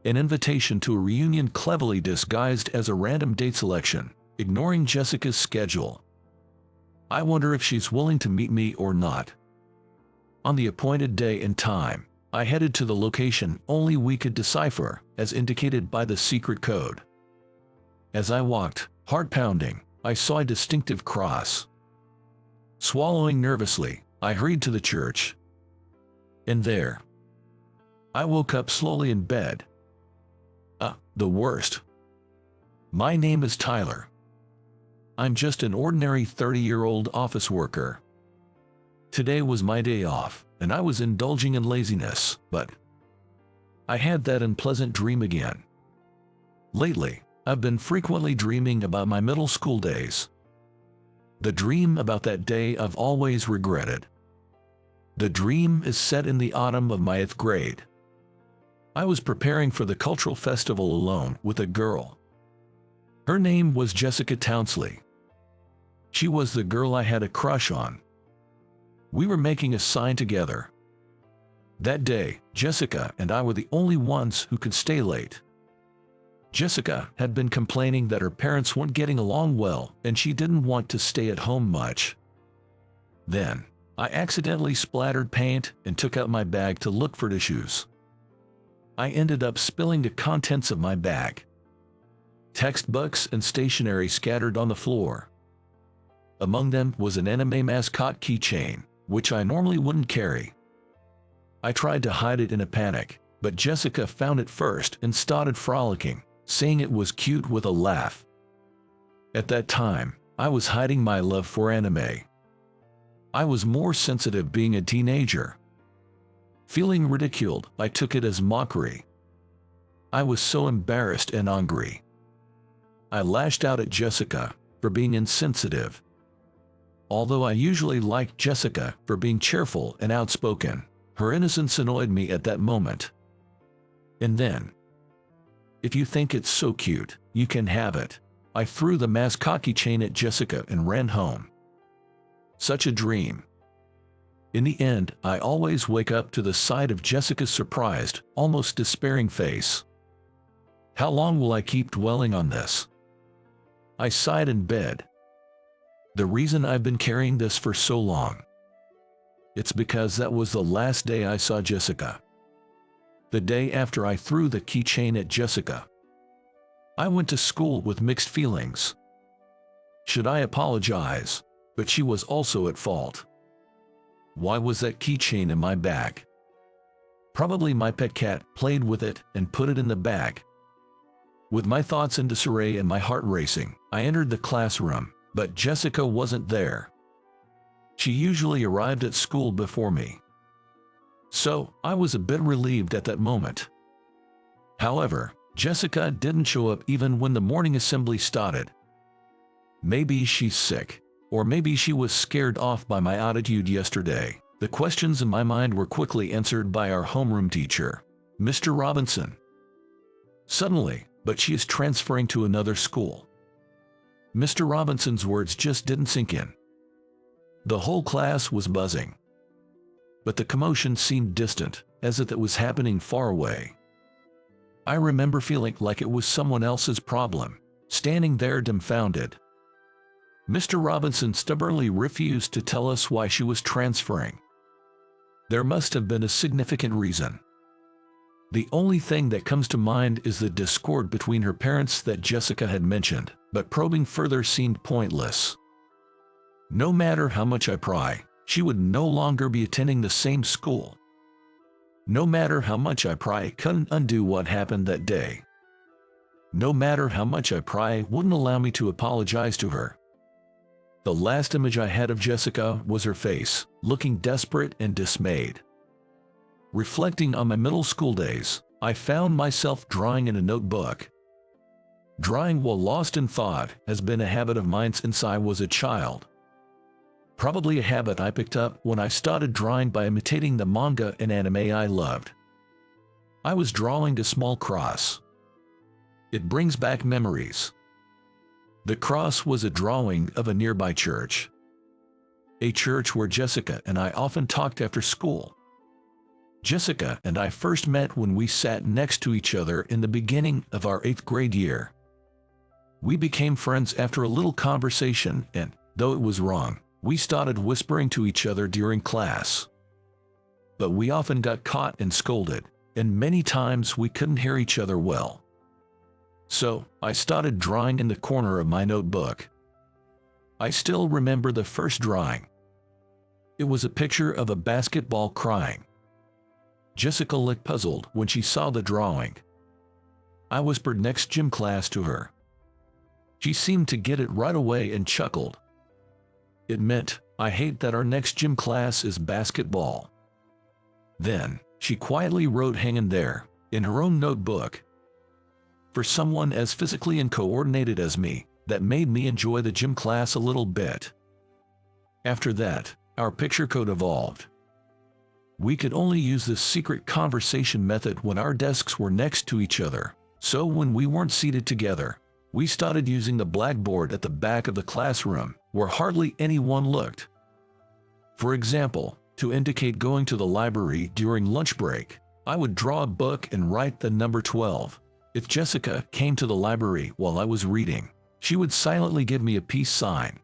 An invitation to a reunion cleverly disguised as a random date selection, ignoring Jessica's schedule. I wonder if she's willing to meet me or not. On the appointed day and time, I headed to the location only we could decipher, as indicated by the secret code. As I walked, heart pounding, I saw a distinctive cross. Swallowing nervously, I hurried to the church. And there, I woke up slowly in bed. The worst. My name is Tyler. I'm just an ordinary 30-year-old office worker. Today was my day off, and I was indulging in laziness, but I had that unpleasant dream again. Lately, I've been frequently dreaming about my middle school days. The dream about that day I've always regretted. The dream is set in the autumn of my 8th grade. I was preparing for the cultural festival alone with a girl. Her name was Jessica Townsley. She was the girl I had a crush on. We were making a sign together. That day, Jessica and I were the only ones who could stay late. Jessica had been complaining that her parents weren't getting along well and she didn't want to stay at home much. Then, I accidentally splattered paint and took out my bag to look for tissues. I ended up spilling the contents of my bag. Textbooks and stationery scattered on the floor. Among them was an anime mascot keychain, which I normally wouldn't carry. I tried to hide it in a panic, but Jessica found it first and started frolicking, saying it was cute with a laugh. At that time, I was hiding my love for anime. I was more sensitive being a teenager. Feeling ridiculed, I took it as mockery. I was so embarrassed and angry. I lashed out at Jessica for being insensitive. Although I usually liked Jessica for being cheerful and outspoken, her innocence annoyed me at that moment. And then, if you think it's so cute, you can have it. I threw the mascot keychain at Jessica and ran home. Such a dream. In the end, I always wake up to the sight of Jessica's surprised, almost despairing face. How long will I keep dwelling on this? I sighed in bed. The reason I've been carrying this for so long. It's because that was the last day I saw Jessica. The day after I threw the keychain at Jessica. I went to school with mixed feelings. Should I apologize? But she was also at fault. Why was that keychain in my bag? Probably my pet cat played with it and put it in the bag. With my thoughts in disarray and my heart racing, I entered the classroom, but Jessica wasn't there. She usually arrived at school before me. So, I was a bit relieved at that moment. However, Jessica didn't show up even when the morning assembly started. Maybe she's sick. Or maybe she was scared off by my attitude yesterday. The questions in my mind were quickly answered by our homeroom teacher, Mr. Robinson. Suddenly, but she is transferring to another school. Mr. Robinson's words just didn't sink in. The whole class was buzzing. But the commotion seemed distant, as if it was happening far away. I remember feeling like it was someone else's problem, standing there dumbfounded. Mr. Robinson stubbornly refused to tell us why she was transferring. There must have been a significant reason. The only thing that comes to mind is the discord between her parents that Jessica had mentioned, but probing further seemed pointless. No matter how much I pry, she would no longer be attending the same school. No matter how much I pry, it couldn't undo what happened that day. No matter how much I pry, wouldn't allow me to apologize to her. The last image I had of Jessica was her face, looking desperate and dismayed. Reflecting on my middle school days, I found myself drawing in a notebook. Drawing while lost in thought has been a habit of mine since I was a child. Probably a habit I picked up when I started drawing by imitating the manga and anime I loved. I was drawing a small cross. It brings back memories. The cross was a drawing of a nearby church. A church where Jessica and I often talked after school. Jessica and I first met when we sat next to each other in the beginning of our 8th grade year. We became friends after a little conversation and, though it was wrong, we started whispering to each other during class. But we often got caught and scolded, and many times we couldn't hear each other well. So, I started drawing in the corner of my notebook. I still remember the first drawing. It was a picture of a basketball crying. Jessica looked puzzled when she saw the drawing. I whispered next gym class to her. She seemed to get it right away and chuckled. It meant, I hate that our next gym class is basketball. Then, she quietly wrote hanging there, in her own notebook. For someone as physically uncoordinated as me, that made me enjoy the gym class a little bit. After that, our picture code evolved. We could only use this secret conversation method when our desks were next to each other, so when we weren't seated together, we started using the blackboard at the back of the classroom, where hardly anyone looked. For example, to indicate going to the library during lunch break, I would draw a book and write the number 12. If Jessica came to the library while I was reading, she would silently give me a peace sign.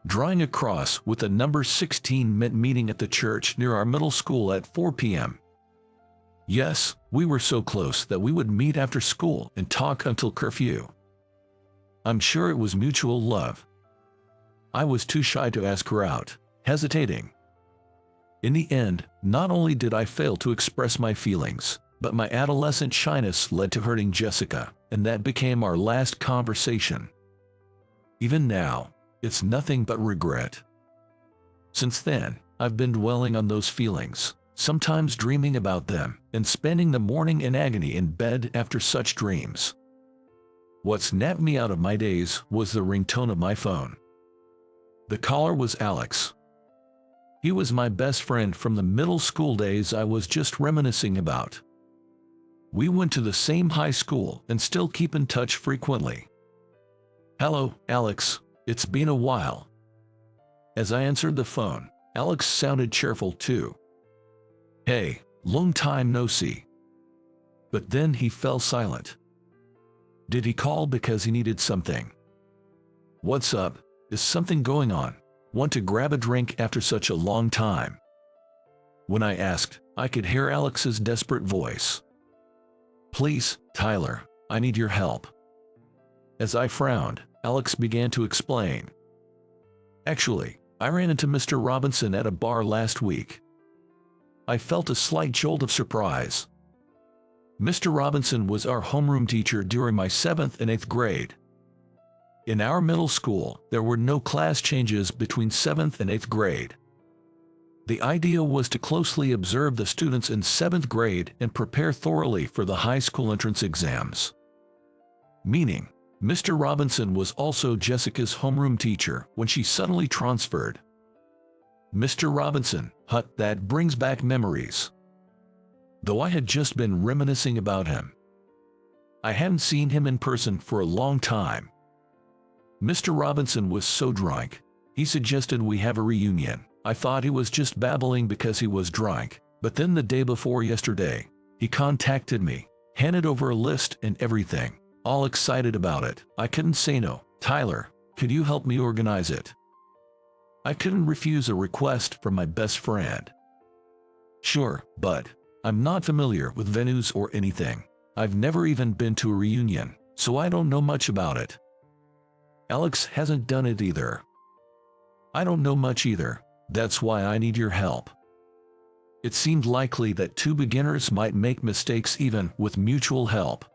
Drawing a cross with the number 16 meant meeting at the church near our middle school at 4 p.m. Yes, we were so close that we would meet after school and talk until curfew. I'm sure it was mutual love. I was too shy to ask her out, hesitating. In the end, not only did I fail to express my feelings, but my adolescent shyness led to hurting Jessica, and that became our last conversation. Even now, it's nothing but regret. Since then, I've been dwelling on those feelings, sometimes dreaming about them, and spending the morning in agony in bed after such dreams. What snapped me out of my daze was the ringtone of my phone. The caller was Alex. He was my best friend from the middle school days I was just reminiscing about. We went to the same high school and still keep in touch frequently. "Hello, Alex. It's been a while." As I answered the phone, Alex sounded cheerful too. "Hey, long time no see." But then he fell silent. Did he call because he needed something? "What's up? Is something going on? Want to grab a drink after such a long time?" When I asked, I could hear Alex's desperate voice. "Please, Tyler, I need your help." As I frowned, Alex began to explain. "Actually, I ran into Mr. Robinson at a bar last week." I felt a slight jolt of surprise. Mr. Robinson was our homeroom teacher during my 7th and 8th grade. In our middle school, there were no class changes between 7th and 8th grade. The idea was to closely observe the students in 7th grade and prepare thoroughly for the high school entrance exams. Meaning, Mr. Robinson was also Jessica's homeroom teacher when she suddenly transferred. Mr. Robinson, that brings back memories. Though I had just been reminiscing about him. I hadn't seen him in person for a long time. Mr. Robinson was so drunk, he suggested we have a reunion. I thought he was just babbling because he was drunk, but then the day before yesterday, he contacted me, handed over a list and everything, all excited about it. I couldn't say no. "Tyler, could you help me organize it?" I couldn't refuse a request from my best friend. "Sure, but I'm not familiar with venues or anything. I've never even been to a reunion, so I don't know much about it." Alex hasn't done it either. "I don't know much either. That's why I need your help." It seemed likely that two beginners might make mistakes even with mutual help.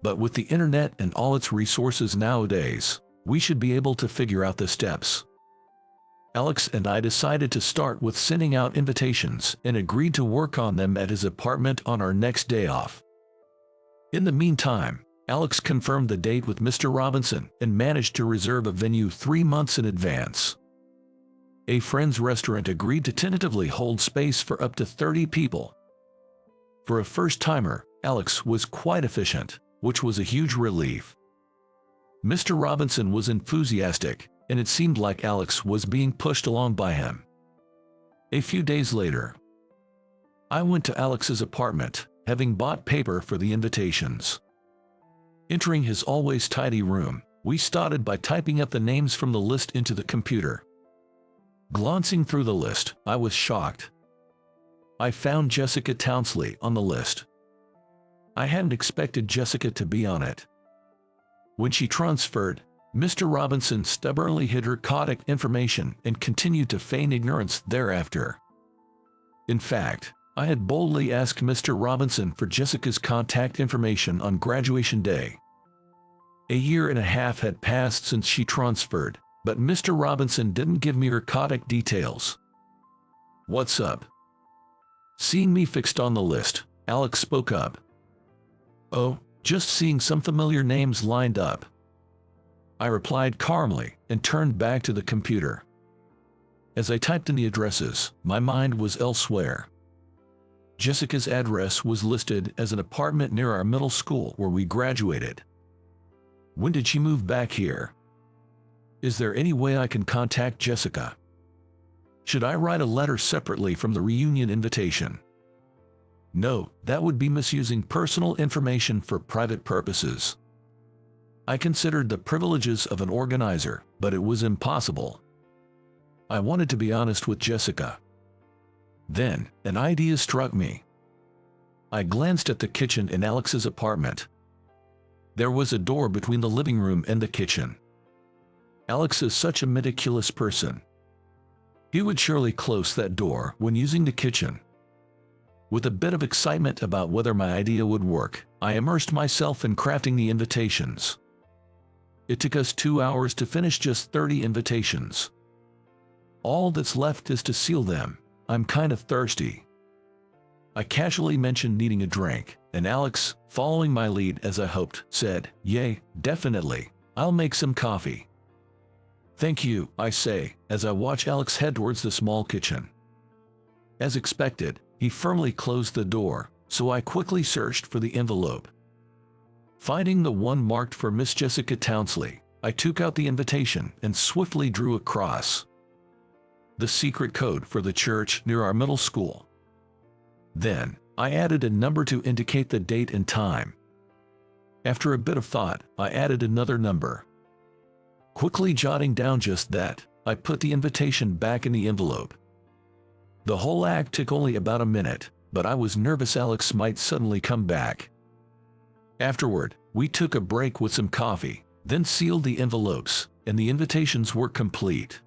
But with the internet and all its resources nowadays, we should be able to figure out the steps. Alex and I decided to start with sending out invitations and agreed to work on them at his apartment on our next day off. In the meantime, Alex confirmed the date with Mr. Robinson and managed to reserve a venue 3 months in advance. A friend's restaurant agreed to tentatively hold space for up to 30 people. For a first-timer, Alex was quite efficient, which was a huge relief. Mr. Robinson was enthusiastic, and it seemed like Alex was being pushed along by him. A few days later, I went to Alex's apartment, having bought paper for the invitations. Entering his always tidy room, we started by typing up the names from the list into the computer. Glancing through the list, I was shocked. I found Jessica Townsley on the list. I hadn't expected Jessica to be on it. When she transferred, Mr. Robinson stubbornly hid her contact information and continued to feign ignorance thereafter. In fact, I had boldly asked Mr. Robinson for Jessica's contact information on graduation day. A year and a half had passed since she transferred, but Mr. Robinson didn't give me her contact details. "What's up?" Seeing me fixed on the list, Alex spoke up. "Oh, just seeing some familiar names lined up," I replied calmly and turned back to the computer. As I typed in the addresses, my mind was elsewhere. Jessica's address was listed as an apartment near our middle school where we graduated. When did she move back here? Is there any way I can contact Jessica? Should I write a letter separately from the reunion invitation? No, that would be misusing personal information for private purposes. I considered the privileges of an organizer, but it was impossible. I wanted to be honest with Jessica. Then, an idea struck me. I glanced at the kitchen in Alex's apartment. There was a door between the living room and the kitchen. Alex is such a meticulous person. He would surely close that door when using the kitchen. With a bit of excitement about whether my idea would work, I immersed myself in crafting the invitations. It took us 2 hours to finish just 30 invitations. All that's left is to seal them. I'm kind of thirsty. I casually mentioned needing a drink, and Alex, following my lead as I hoped, said, "Yay, definitely. I'll make some coffee." "Thank you," I say, as I watch Alex head towards the small kitchen. As expected, he firmly closed the door, so I quickly searched for the envelope. Finding the one marked for Miss Jessica Townsley, I took out the invitation and swiftly drew a cross. The secret code for the church near our middle school. Then, I added a number to indicate the date and time. After a bit of thought, I added another number. Quickly jotting down just that, I put the invitation back in the envelope. The whole act took only about a minute, but I was nervous Alex might suddenly come back. Afterward, we took a break with some coffee, then sealed the envelopes, and the invitations were complete.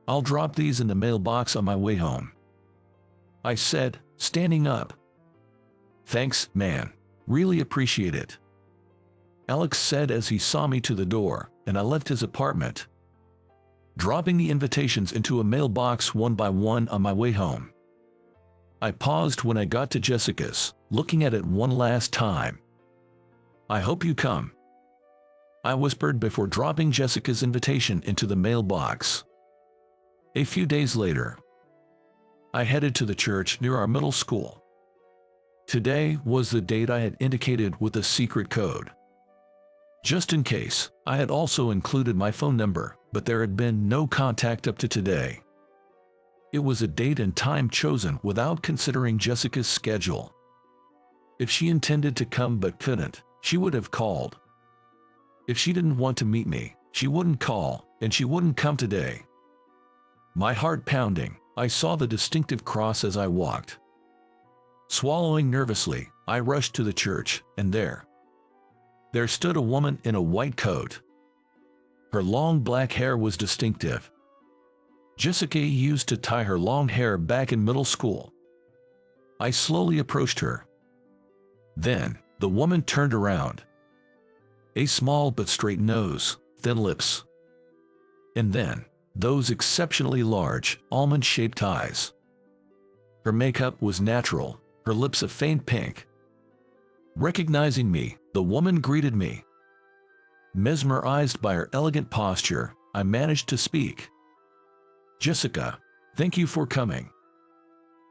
"I'll drop these in the mailbox on my way home," I said, standing up. "Thanks, man. Really appreciate it," Alex said as he saw me to the door, and I left his apartment, dropping the invitations into a mailbox one by one on my way home. I paused when I got to Jessica's, looking at it one last time. "I hope you come," I whispered before dropping Jessica's invitation into the mailbox. A few days later, I headed to the church near our middle school. Today was the date I had indicated with the secret code. Just in case, I had also included my phone number, but there had been no contact up to today. It was a date and time chosen without considering Jessica's schedule. If she intended to come but couldn't, she would have called. If she didn't want to meet me, she wouldn't call, and she wouldn't come today. My heart pounding, I saw the distinctive cross as I walked. Swallowing nervously, I rushed to the church, and there stood a woman in a white coat. Her long black hair was distinctive. Jessica used to tie her long hair back in middle school. I slowly approached her. Then, the woman turned around. A small but straight nose, thin lips. And then, those exceptionally large, almond-shaped eyes. Her makeup was natural, her lips a faint pink. Recognizing me, the woman greeted me. Mesmerized by her elegant posture, I managed to speak. "Jessica, thank you for coming."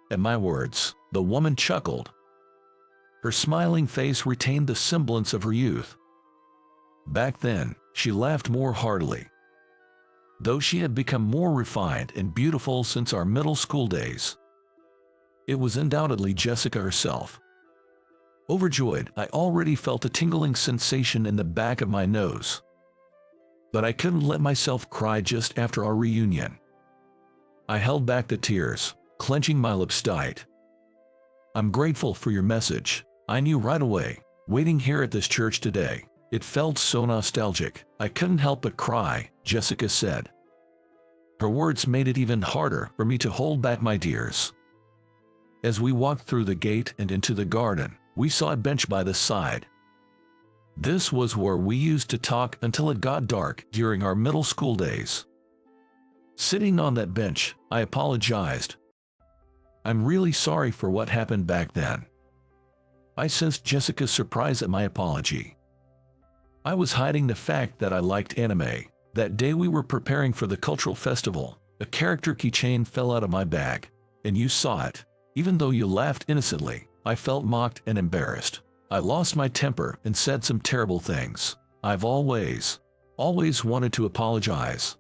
At my words, the woman chuckled. Her smiling face retained the semblance of her youth. Back then, she laughed more heartily. Though she had become more refined and beautiful since our middle school days. It was undoubtedly Jessica herself. Overjoyed, I already felt a tingling sensation in the back of my nose. But I couldn't let myself cry just after our reunion. I held back the tears, clenching my lips tight. "I'm grateful for your message. I knew right away, waiting here at this church today. It felt so nostalgic. I couldn't help but cry," Jessica said. Her words made it even harder for me to hold back my tears. As we walked through the gate and into the garden, we saw a bench by the side. This was where we used to talk until it got dark during our middle school days. Sitting on that bench, I apologized. "I'm really sorry for what happened back then." I sensed Jessica's surprise at my apology. I was hiding the fact that I liked anime. That day we were preparing for the cultural festival, a character keychain fell out of my bag, and you saw it. Even though you laughed innocently, I felt mocked and embarrassed. I lost my temper and said some terrible things. I've always wanted to apologize.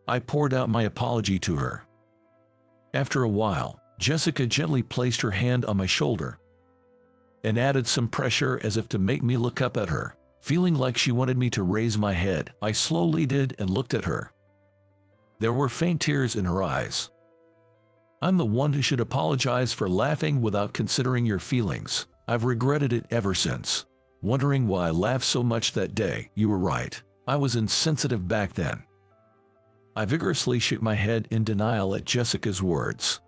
I poured out my apology to her. After a while, Jessica gently placed her hand on my shoulder and added some pressure as if to make me look up at her. Feeling like she wanted me to raise my head, I slowly did and looked at her. There were faint tears in her eyes. "I'm the one who should apologize for laughing without considering your feelings. I've regretted it ever since. Wondering why I laughed so much that day. You were right. I was insensitive back then." I vigorously shook my head in denial at Jessica's words.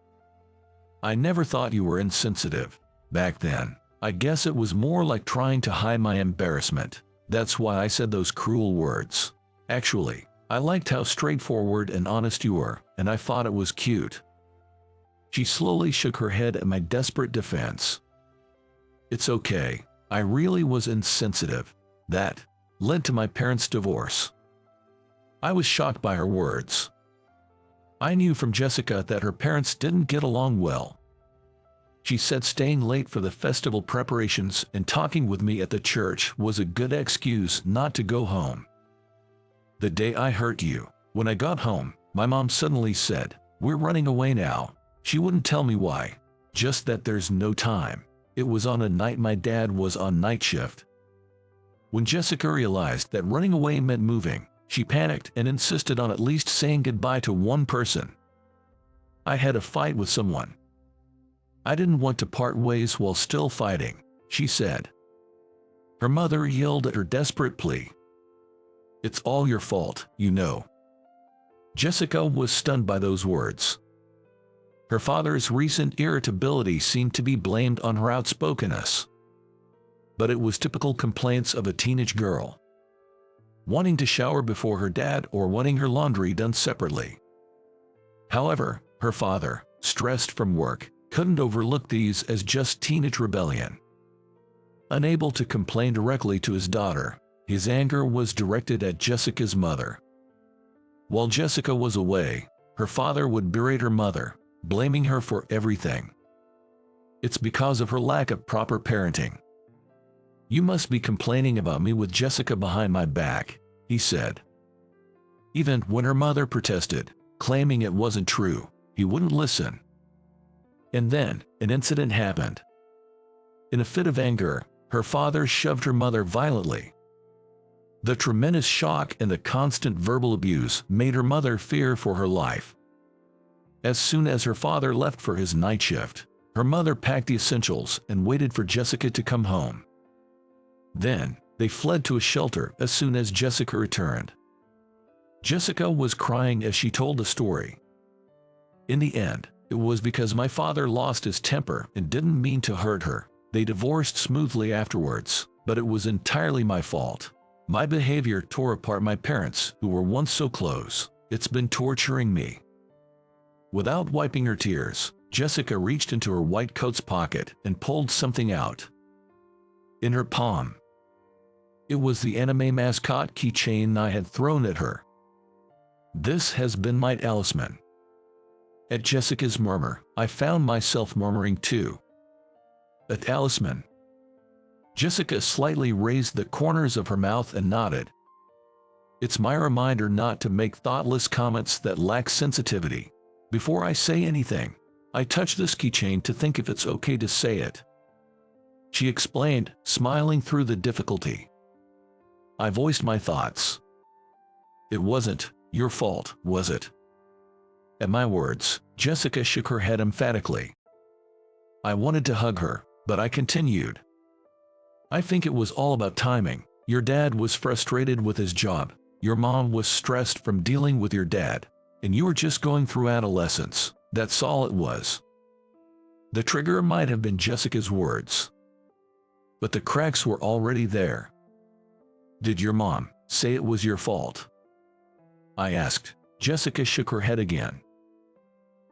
"I never thought you were insensitive back then. I guess it was more like trying to hide my embarrassment. That's why I said those cruel words. Actually, I liked how straightforward and honest you were, and I thought it was cute." She slowly shook her head at my desperate defense. "It's okay. I really was insensitive. That led to my parents' divorce." I was shocked by her words. I knew from Jessica that her parents didn't get along well. She said staying late for the festival preparations and talking with me at the church was a good excuse not to go home. "The day I hurt you, when I got home, my mom suddenly said, 'We're running away now.' She wouldn't tell me why, just that there's no time. It was on a night my dad was on night shift." When Jessica realized that running away meant moving, she panicked and insisted on at least saying goodbye to one person. "I had a fight with someone. I didn't want to part ways while still fighting," she said. Her mother yelled at her desperate plea. "It's all your fault, you know." Jessica was stunned by those words. Her father's recent irritability seemed to be blamed on her outspokenness. But it was typical complaints of a teenage girl. Wanting to shower before her dad or wanting her laundry done separately. However, her father, stressed from work, couldn't overlook these as just teenage rebellion. Unable to complain directly to his daughter, his anger was directed at Jessica's mother. While Jessica was away, her father would berate her mother, blaming her for everything. "It's because of her lack of proper parenting. You must be complaining about me with Jessica behind my back," he said. Even when her mother protested, claiming it wasn't true, he wouldn't listen. And then, an incident happened. In a fit of anger, her father shoved her mother violently. The tremendous shock and the constant verbal abuse made her mother fear for her life. As soon as her father left for his night shift, her mother packed the essentials and waited for Jessica to come home. Then, they fled to a shelter as soon as Jessica returned. Jessica was crying as she told the story. "In the end, it was because my father lost his temper and didn't mean to hurt her. They divorced smoothly afterwards, but it was entirely my fault. My behavior tore apart my parents, who were once so close. It's been torturing me." Without wiping her tears, Jessica reached into her white coat's pocket and pulled something out. In her palm, it was the anime mascot keychain I had thrown at her. "This has been my talisman." At Jessica's murmur, I found myself murmuring too. "A talisman." Jessica slightly raised the corners of her mouth and nodded. "It's my reminder not to make thoughtless comments that lack sensitivity. Before I say anything, I touched this keychain to think if it's okay to say it. She explained, smiling through the difficulty. I voiced my thoughts. It wasn't your fault, was it? At my words, Jessica shook her head emphatically. I wanted to hug her, but I continued. I think it was all about timing. Your dad was frustrated with his job. Your mom was stressed from dealing with your dad. And you were just going through adolescence. That's all it was. The trigger might have been Jessica's words. But the cracks were already there. Did your mom say it was your fault? I asked. Jessica shook her head again.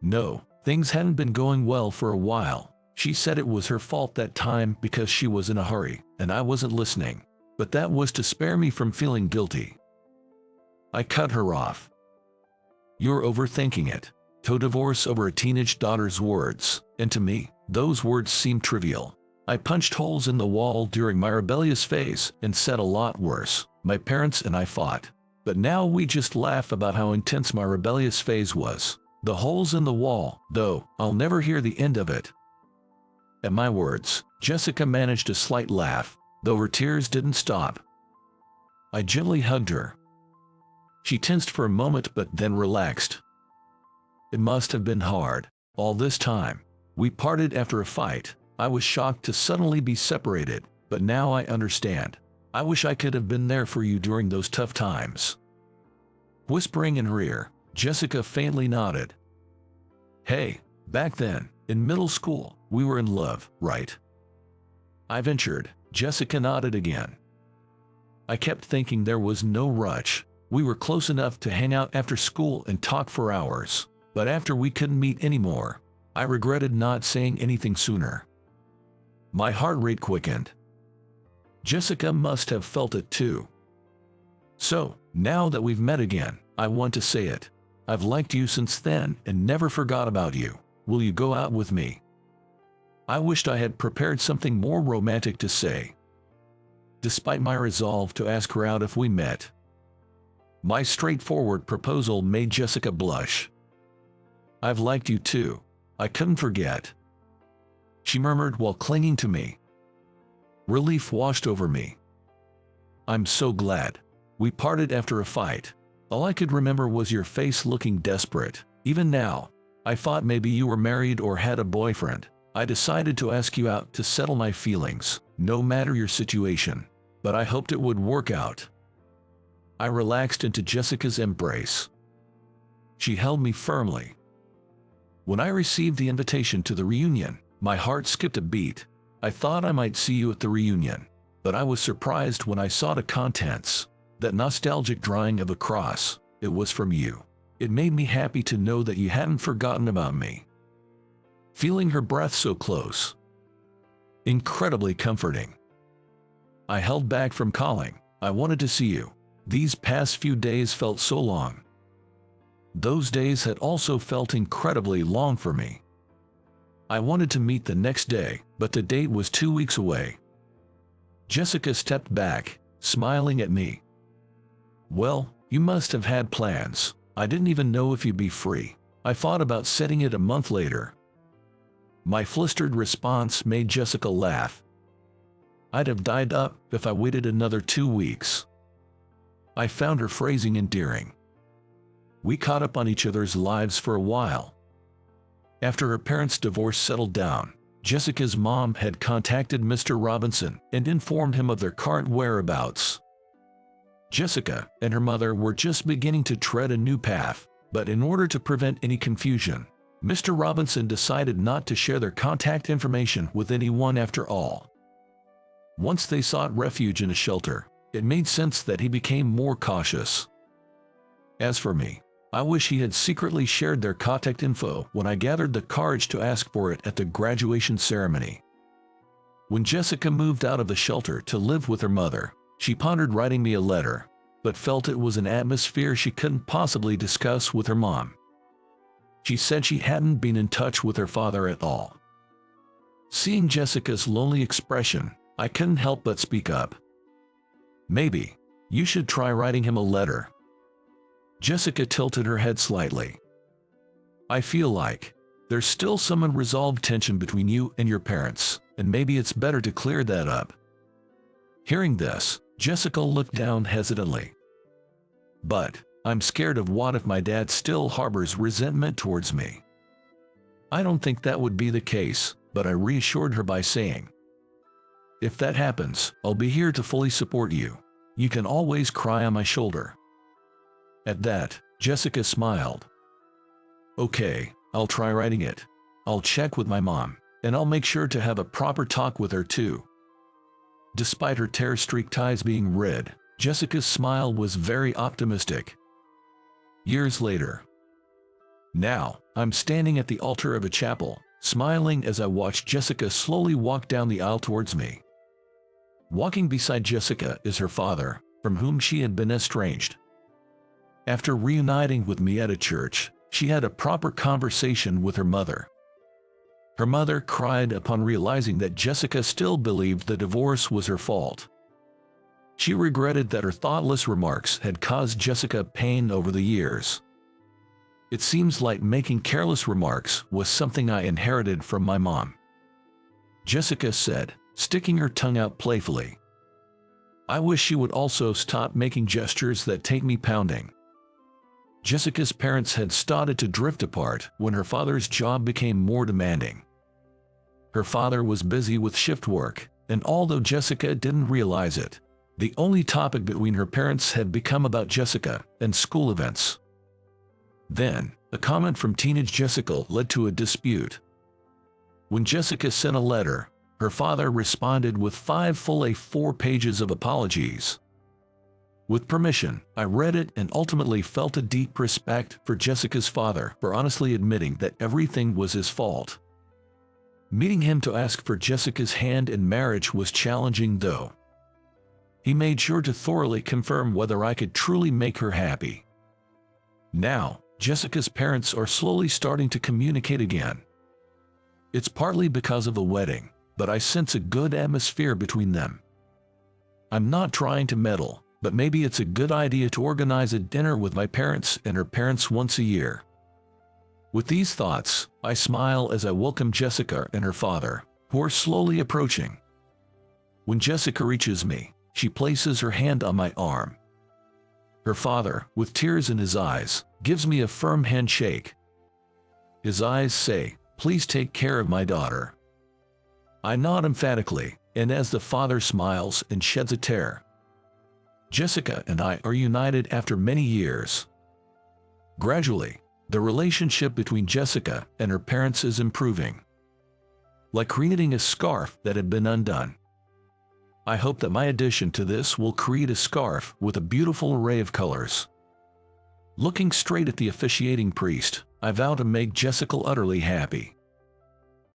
No, things hadn't been going well for a while. She said it was her fault that time because she was in a hurry, and I wasn't listening. But that was to spare me from feeling guilty. I cut her off. You're overthinking it. To divorce over a teenage daughter's words, and to me, those words seem trivial. I punched holes in the wall during my rebellious phase and said a lot worse. My parents and I fought. But now we just laugh about how intense my rebellious phase was. The holes in the wall, though, I'll never hear the end of it. At my words, Jessica managed a slight laugh, though her tears didn't stop. I gently hugged her. She tensed for a moment but then relaxed. It must have been hard. All this time. We parted after a fight. I was shocked to suddenly be separated, but now I understand. I wish I could have been there for you during those tough times. Whispering in her ear, Jessica faintly nodded. Hey, back then, in middle school, we were in love, right? I ventured. Jessica nodded again. I kept thinking there was no rush. We were close enough to hang out after school and talk for hours. But after we couldn't meet anymore, I regretted not saying anything sooner. My heart rate quickened. Jessica must have felt it too. So, now that we've met again, I want to say it. I've liked you since then and never forgot about you. Will you go out with me? I wished I had prepared something more romantic to say. Despite my resolve to ask her out if we met, my straightforward proposal made Jessica blush. I've liked you too. I couldn't forget. She murmured while clinging to me. Relief washed over me. I'm so glad. We parted after a fight. All I could remember was your face looking desperate. Even now, I thought maybe you were married or had a boyfriend. I decided to ask you out to settle my feelings, no matter your situation. But I hoped it would work out. I relaxed into Jessica's embrace. She held me firmly. When I received the invitation to the reunion, my heart skipped a beat. I thought I might see you at the reunion, but I was surprised when I saw the contents. That nostalgic drawing of a cross, it was from you. It made me happy to know that you hadn't forgotten about me. Feeling her breath so close. Incredibly comforting. I held back from calling. I wanted to see you. These past few days felt so long. Those days had also felt incredibly long for me. I wanted to meet the next day, but the date was 2 weeks away. Jessica stepped back, smiling at me. Well, you must have had plans. I didn't even know if you'd be free. I thought about setting it a month later. My flustered response made Jessica laugh. I'd have died up if I waited another 2 weeks. I found her phrasing endearing. We caught up on each other's lives for a while. After her parents' divorce settled down, Jessica's mom had contacted Mr. Robinson and informed him of their current whereabouts. Jessica and her mother were just beginning to tread a new path, but in order to prevent any confusion, Mr. Robinson decided not to share their contact information with anyone after all. Once they sought refuge in a shelter, it made sense that he became more cautious. As for me, I wish he had secretly shared their contact info when I gathered the courage to ask for it at the graduation ceremony. When Jessica moved out of the shelter to live with her mother, she pondered writing me a letter, but felt it was an atmosphere she couldn't possibly discuss with her mom. She said she hadn't been in touch with her father at all. Seeing Jessica's lonely expression, I couldn't help but speak up. Maybe you should try writing him a letter. Jessica tilted her head slightly. I feel like There's still some unresolved tension between you and your parents, and maybe it's better to clear that up." Hearing this, Jessica looked down hesitantly. "But I'm scared of what if my dad still harbors resentment towards me." "I don't think that would be the case," but I reassured her by saying, "If that happens, I'll be here to fully support you. You can always cry on my shoulder." At that, Jessica smiled. "Okay, I'll try writing it. I'll check with my mom, and I'll make sure to have a proper talk with her too." Despite her tear-streaked eyes being red, Jessica's smile was very optimistic. Years later. Now, I'm standing at the altar of a chapel, smiling as I watch Jessica slowly walk down the aisle towards me. Walking beside Jessica is her father, from whom she had been estranged. After reuniting with me at a church, she had a proper conversation with her mother. Her mother cried upon realizing that Jessica still believed the divorce was her fault. She regretted that her thoughtless remarks had caused Jessica pain over the years. "It seems like making careless remarks was something I inherited from my mom," Jessica said, sticking her tongue out playfully. "I wish she would also stop making gestures that take me pounding." Jessica's parents had started to drift apart when her father's job became more demanding. Her father was busy with shift work, and although Jessica didn't realize it, the only topic between her parents had become about Jessica and school events. Then, a comment from teenage Jessica led to a dispute. When Jessica sent a letter, her father responded with 5 full A4 pages of apologies. With permission, I read it and ultimately felt a deep respect for Jessica's father for honestly admitting that everything was his fault. Meeting him to ask for Jessica's hand in marriage was challenging though. He made sure to thoroughly confirm whether I could truly make her happy. Now, Jessica's parents are slowly starting to communicate again. It's partly because of the wedding, but I sense a good atmosphere between them. I'm not trying to meddle, but maybe it's a good idea to organize a dinner with my parents and her parents once a year. With these thoughts, I smile as I welcome Jessica and her father, who are slowly approaching. When Jessica reaches me, she places her hand on my arm. Her father, with tears in his eyes, gives me a firm handshake. His eyes say, "Please take care of my daughter." I nod emphatically, and as the father smiles and sheds a tear. Jessica and I are united after many years. Gradually, the relationship between Jessica and her parents is improving. Like reknitting a scarf that had been undone. I hope that my addition to this will create a scarf with a beautiful array of colors. Looking straight at the officiating priest, I vow to make Jessica utterly happy.